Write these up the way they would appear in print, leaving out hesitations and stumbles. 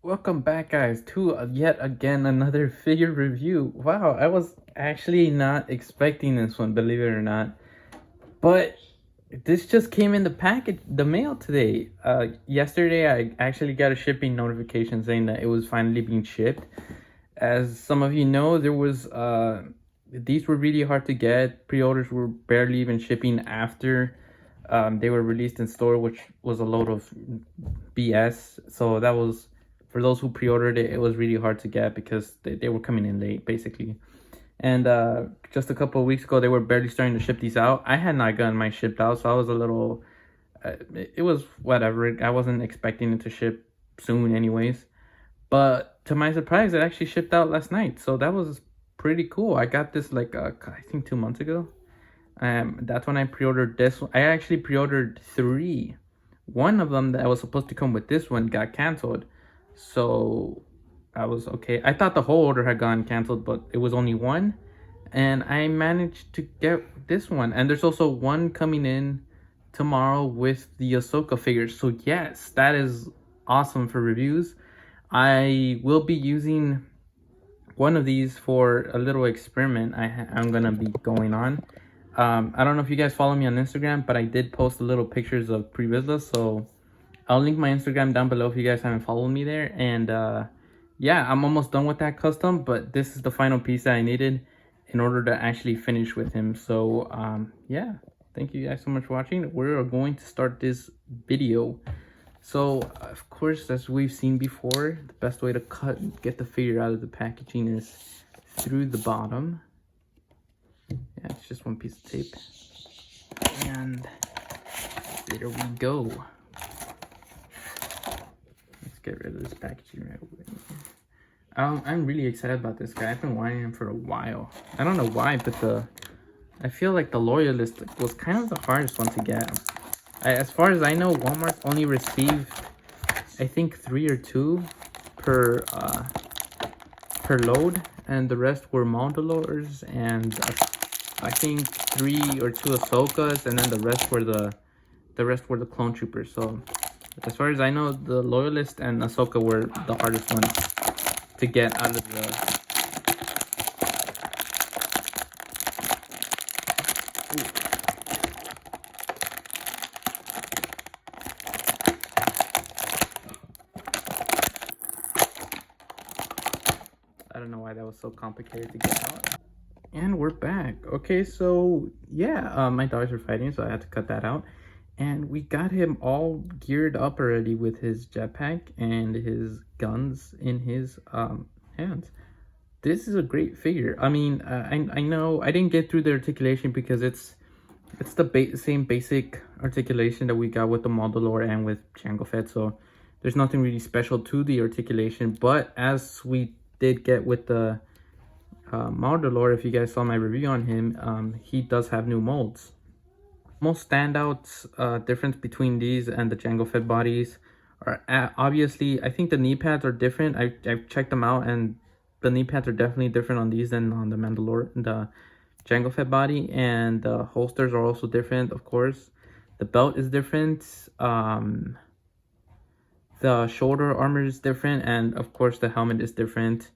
Welcome back, guys, to yet again another figure review. Wow, I was actually not expecting this one, believe it or not. But this just came in the mail today. Yesterday, I actually got a shipping notification saying that it was finally being shipped. As some of you know, these were really hard to get. Pre-orders were barely even shipping after they were released in store, which was a load of BS. So that was for those who pre-ordered it. It was really hard to get because they were coming in late, basically. And just a couple of weeks ago, they were barely starting to ship these out. I had not gotten mine shipped out, so I was a little. It was whatever. I wasn't expecting it to ship soon, anyways. But to my surprise, it actually shipped out last night. So that was pretty cool. I got this I think 2 months ago. That's when I pre-ordered this one. I actually pre-ordered three. One of them that was supposed to come with this one got canceled. So I was okay. I thought the whole order had gotten canceled, but it was only one. And I managed to get this one. And there's also one coming in tomorrow with the Ahsoka figures. So yes, that is awesome for reviews. I will be using one of these for a little experiment I'm gonna be going on. I don't know if you guys follow me on Instagram, but I did post a little pictures of pre-Vizsla, so I'll link my Instagram down below if you guys haven't followed me there. And yeah, I'm almost done with that custom, but this is the final piece that I needed in order to actually finish with him. So yeah, thank you guys so much for watching. We're going to start this video. So of course, as we've seen before, the best way to get the figure out of the packaging is through the bottom. Yeah, it's just one piece of tape. And there we go. Let's get rid of this packaging right away. I'm really excited about this guy. I've been wanting him for a while. I don't know why, but I feel like the Loyalist was kind of the hardest one to get. As far as I know, Walmart only received, I think, 3 or 2 per load, and the rest were Mandalorians, and I think 3 or 2 Ahsokas, and then the rest were the clone troopers. So as far as I know, the Loyalist and Ahsoka were the hardest ones to get out of the. Ooh. I don't know why that was so complicated to get out. And we're back. Okay, so yeah, my dogs are fighting, so I had to cut that out. And we got him all geared up already with his jetpack and his guns in his hands. This is a great figure. I mean, I know I didn't get through the articulation because it's the same basic articulation that we got with the Mandalorian and with Jango Fett. So there's nothing really special to the articulation. But as we did get with the Mandalorian, if you guys saw my review on him, he does have new molds. Most standout difference between these and the Jango Fett bodies are obviously, I think the knee pads are different. I've checked them out, and the knee pads are definitely different on these than on the the Jango Fett body, and the holsters are also different, of course. The belt is different. The shoulder armor is different, and of course the helmet is different.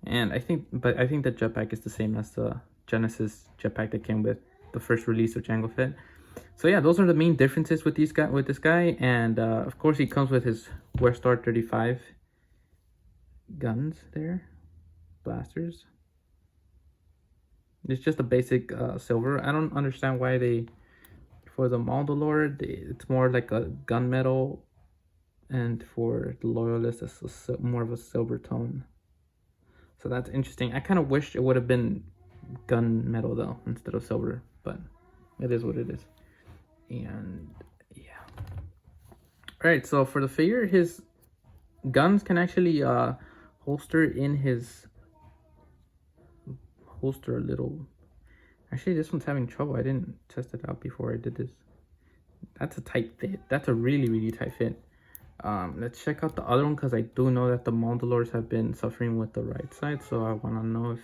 And I think the jetpack is the same as the Genesis jetpack that came with the first release of Jango Fett. So yeah, those are the main differences with this guy. And of course he comes with his Westar 35 guns there, blasters. It's just a basic silver. I don't understand why for the Mandalorian, it's more like a gunmetal, and for the Loyalist, it's more of a silver tone. So that's interesting. I kind of wish it would have been gunmetal though, instead of silver, but it is what it is. And yeah. Alright, so for the figure, his guns can actually holster in his holster a little. Actually, this one's having trouble. I didn't test it out before I did this. That's a tight fit. That's a really tight fit. Let's check out the other one, because I do know that the Mandalorians have been suffering with the right side, so I want to know if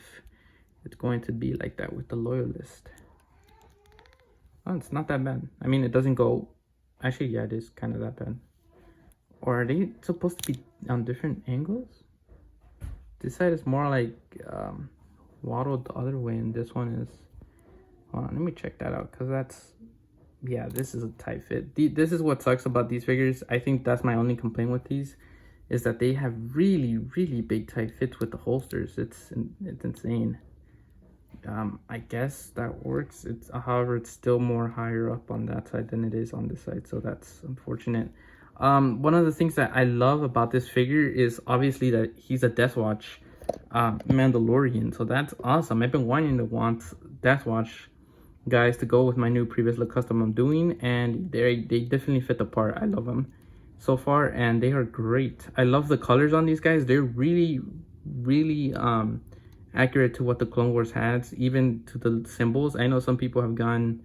it's going to be like that with the Loyalist. Oh, it's not that bad. I mean, it doesn't go... Actually, yeah, it is kind of that bad. Or are they supposed to be on different angles? This side is more like waddled the other way, and this one is... Hold on, let me check that out, because that's... Yeah, this is a tight fit. This is what sucks about these figures. I think that's my only complaint with these, is that they have really, really big tight fits with the holsters. It's insane. I guess that works. However, it's still more higher up on that side than it is on this side, so that's unfortunate. One of the things that I love about this figure is obviously that he's a Death Watch Mandalorian, so that's awesome. I've been wanting to want Death Watch guys to go with my new previous look custom I'm doing, and they definitely fit the part. I love them so far, and they are great. I love the colors on these guys. They're really accurate to what the Clone Wars has, even to the symbols. I know some people have gone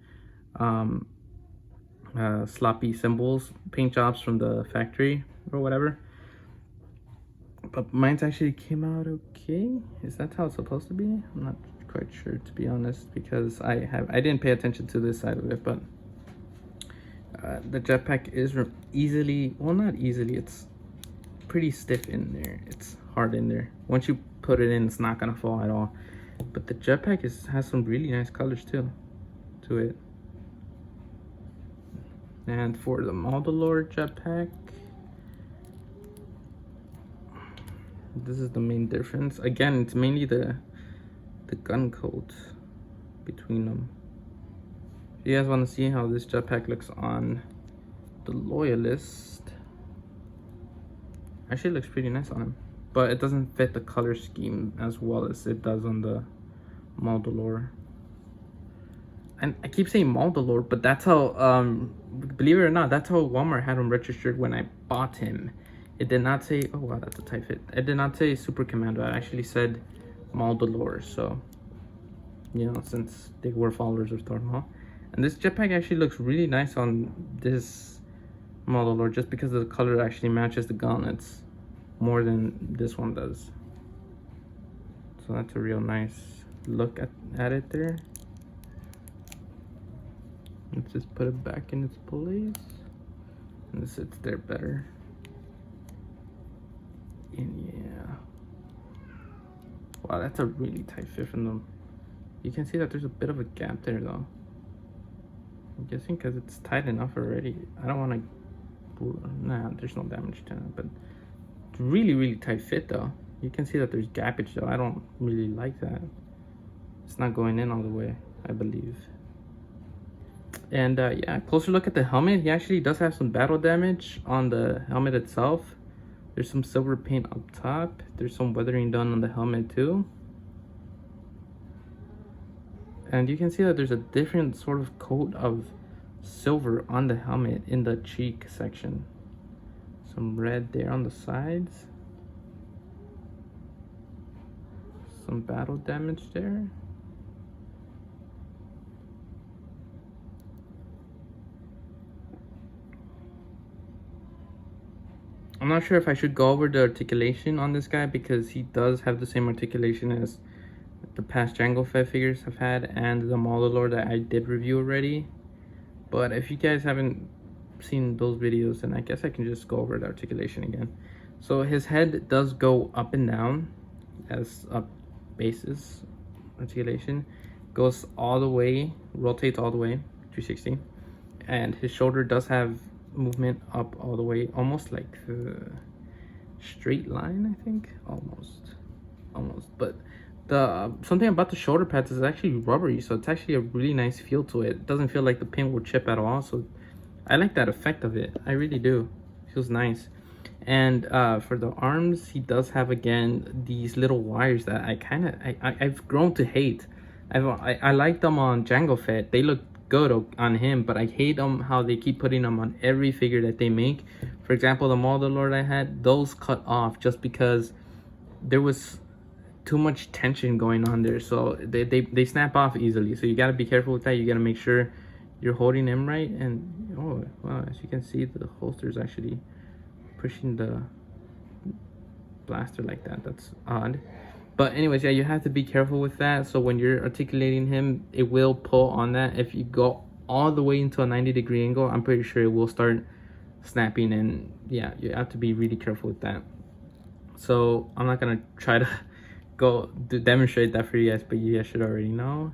sloppy symbols, paint jobs from the factory or whatever, but mine's actually came out okay. Is that how it's supposed to be? I'm not quite sure, to be honest, because I didn't pay attention to this side of it. But the jetpack is easily, well, not easily, it's pretty stiff in there. It's hard in there. Once you put it in, it's not gonna fall at all. But the jetpack has some really nice colors too to it. And for the Mandalorian jetpack, this is the main difference. Again, it's mainly the gun coat between them. If you guys want to see how this jetpack looks on the Loyalist, actually looks pretty nice on him, but it doesn't fit the color scheme as well as it does on the Mandalorian. And I keep saying Mandalorian, but that's how, believe it or not, that's how Walmart had him registered when I bought him. It did not say, oh wow, that's a tight fit. It did not say Super Commando. It actually said Mandalorian. So, you know, since they were followers of Darth Maul. And this jetpack actually looks really nice on this Mandalorian, just because the color actually matches the gauntlets more than this one does. So that's a real nice look at it there. Let's just put it back in its place, and it sits there better. And yeah, wow, that's a really tight fit from them. You can see that there's a bit of a gap there though. I'm guessing because it's tight enough already. I don't want to, nah, there's no damage to it, but it's really tight fit though. You can see that there's gappage though. I don't really like that. It's not going in all the way, I believe. And yeah, closer look at the helmet. He actually does have some battle damage on the helmet itself. There's some silver paint up top. There's some weathering done on the helmet too. And you can see that there's a different sort of coat of silver on the helmet in the cheek section. Some red there on the sides. Some battle damage there. I'm not sure if I should go over the articulation on this guy, because he does have the same articulation as the past Jango Fett figures have had and the Mandalorian that I did review already. But if you guys haven't seen those videos, then I guess I can just go over the articulation again. So his head does go up and down as a basis articulation. Goes all the way, rotates all the way, 360. And his shoulder does have movement up all the way, almost like the straight line, I think. Almost. But the something about the shoulder pads is actually rubbery, so it's actually a really nice feel to it. It doesn't feel like the paint will chip at all, so I like that effect of it. I really do. Feels nice. And for the arms, he does have, again, these little wires that I've grown to hate. I like them on Jango Fett. They look good on him, but I hate them how they keep putting them on every figure that they make. For example, the Mandalorian I had, those cut off just because there was too much tension going on there, so they snap off easily. So you got to be careful with that. You got to make sure you're holding him right. And oh wow, as you can see, the holster is actually pushing the blaster like that. That's odd. But anyways, yeah, you have to be careful with that. So when you're articulating him, it will pull on that. If you go all the way into a 90-degree angle, I'm pretty sure it will start snapping, and yeah, you have to be really careful with that. So I'm not gonna try to demonstrate that for you guys, but you guys should already know.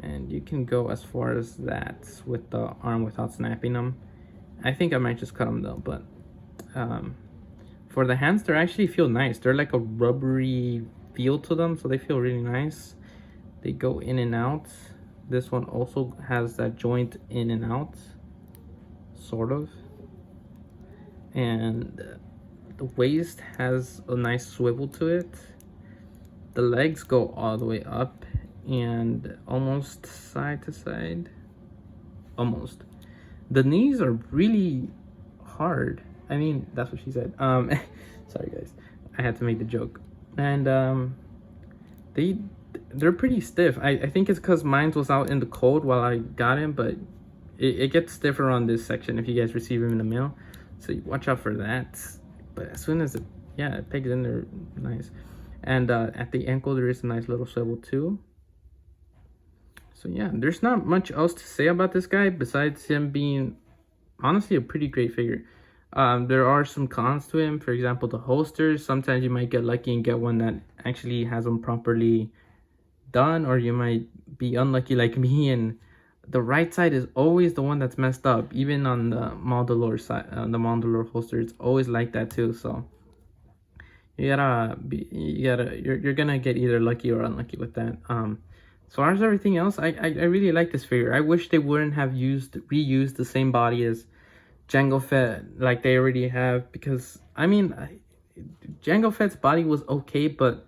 And you can go as far as that with the arm without snapping them. I think I might just cut them though, but for the hands, they actually feel nice. They're like a rubbery feel to them, so they feel really nice. They go in and out. This one also has that joint in and out, sort of. And the waist has a nice swivel to it. The legs go all the way up and almost side to side. Almost. The knees are really hard. I mean, that's what she said. Sorry guys, I had to make the joke. And they're pretty stiff. I think it's because mine was out in the cold while I got him, but it gets stiffer on this section if you guys receive him in the mail. So watch out for that. But as soon as it pegs in there, nice. And at the ankle, there is a nice little swivel too. So yeah, there's not much else to say about this guy besides him being honestly a pretty great figure. There are some cons to him. For example, the holsters. Sometimes you might get lucky and get one that actually has them properly done, or you might be unlucky like me, and the right side is always the one that's messed up. Even on the Mandalorian side, the Mandalorian holster, it's always like that too. So you're gonna get either lucky or unlucky with that. As far as everything else, I really like this figure. I wish they wouldn't have reused the same body as Jango Fett like they already have, because I mean, Jango Fett's body was okay, but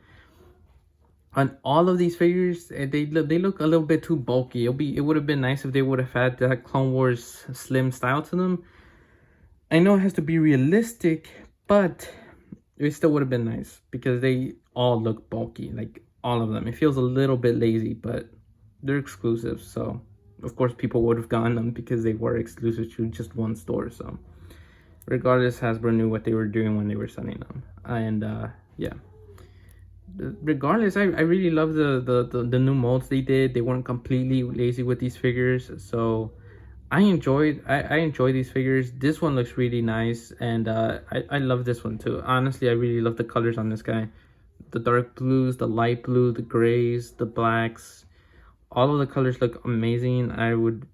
on all of these figures, they look a little bit too bulky. It would have been nice if they would have had that Clone Wars slim style to them. I know it has to be realistic, but it still would have been nice because they all look bulky, like all of them. It feels a little bit lazy, but they're exclusive, so of course people would have gotten them because they were exclusive to just one store. So regardless, Hasbro knew what they were doing when they were selling them. And yeah, regardless, I really love the new molds they did. They weren't completely lazy with these figures, so I enjoy these figures. This one looks really nice, and I love this one too. Honestly, I really love the colors on this guy. The dark blues, the light blue, the grays, the blacks, all of the colors look amazing. I would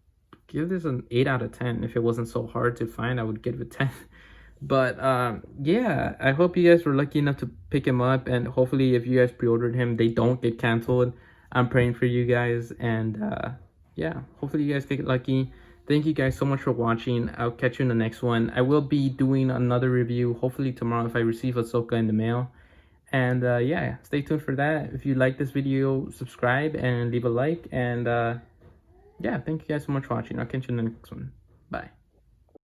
give this an 8 out of 10. If it wasn't so hard to find, I would give it 10. But yeah, I hope you guys were lucky enough to pick him up, and hopefully if you guys pre-ordered him, they don't get canceled. I'm praying for you guys, and yeah, hopefully you guys get lucky. Thank you guys so much for watching. I'll catch you in the next one. I will be doing another review hopefully tomorrow if I receive Ahsoka in the mail. And yeah, stay tuned for that. If you like this video, subscribe and leave a like. And yeah, thank you guys so much for watching. I'll catch you in the next one. Bye.